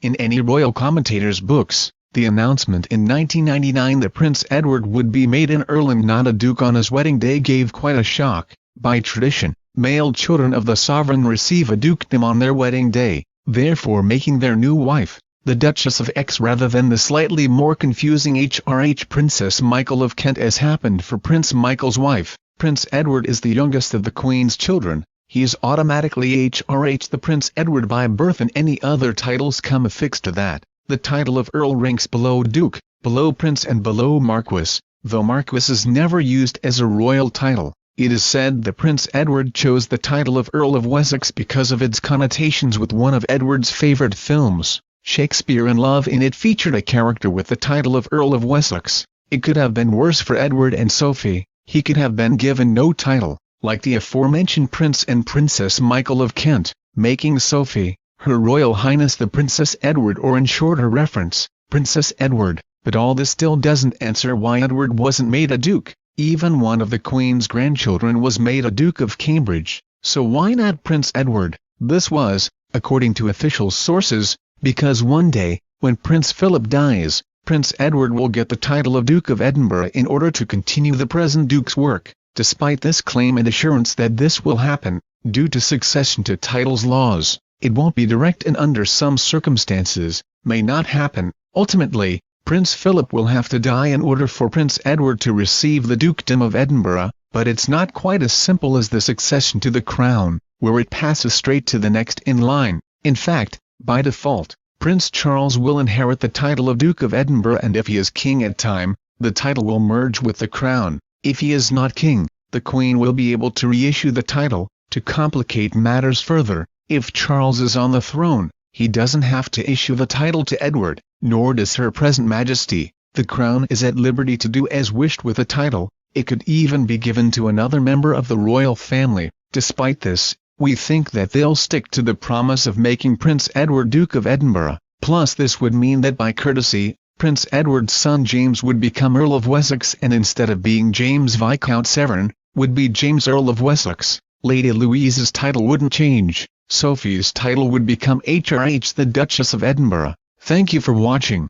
In any royal commentator's books, the announcement in 1999 that Prince Edward would be made an Earl and not a Duke on his wedding day gave quite a shock. By tradition, male children of the sovereign receive a dukedom on their wedding day, therefore making their new wife, the Duchess of X rather than the slightly more confusing HRH Princess Michael of Kent as happened for Prince Michael's wife. Prince Edward is the youngest of the Queen's children. He is automatically HRH the Prince Edward by birth, and any other titles come affixed to that. The title of Earl ranks below Duke, below Prince and below Marquess, though Marquess is never used as a royal title. It is said that Prince Edward chose the title of Earl of Wessex because of its connotations with one of Edward's favourite films, Shakespeare in Love. In it featured a character with the title of Earl of Wessex. It could have been worse for Edward and Sophie. He could have been given no title, like the aforementioned Prince and Princess Michael of Kent, making Sophie, Her Royal Highness the Princess Edward, or in shorter reference, Princess Edward. But all this still doesn't answer why Edward wasn't made a duke. Even one of the Queen's grandchildren was made a Duke of Cambridge, so why not Prince Edward? This was, according to official sources, because one day, when Prince Philip dies, Prince Edward will get the title of Duke of Edinburgh in order to continue the present Duke's work. Despite this claim and assurance that this will happen, due to succession to titles laws, it won't be direct and under some circumstances, may not happen. Ultimately, Prince Philip will have to die in order for Prince Edward to receive the Dukedom of Edinburgh, but it's not quite as simple as the succession to the crown, where it passes straight to the next in line. In fact, by default, Prince Charles will inherit the title of Duke of Edinburgh, and if he is king at time, the title will merge with the crown. If he is not king, the Queen will be able to reissue the title. To complicate matters further, if Charles is on the throne, he doesn't have to issue the title to Edward, nor does Her Present Majesty. The Crown is at liberty to do as wished with the title. It could even be given to another member of the royal family. Despite this, we think that they'll stick to the promise of making Prince Edward Duke of Edinburgh. Plus this would mean that by courtesy, Prince Edward's son James would become Earl of Wessex, and instead of being James Viscount Severn, would be James Earl of Wessex. Lady Louise's title wouldn't change. Sophie's title would become HRH the Duchess of Edinburgh. Thank you for watching.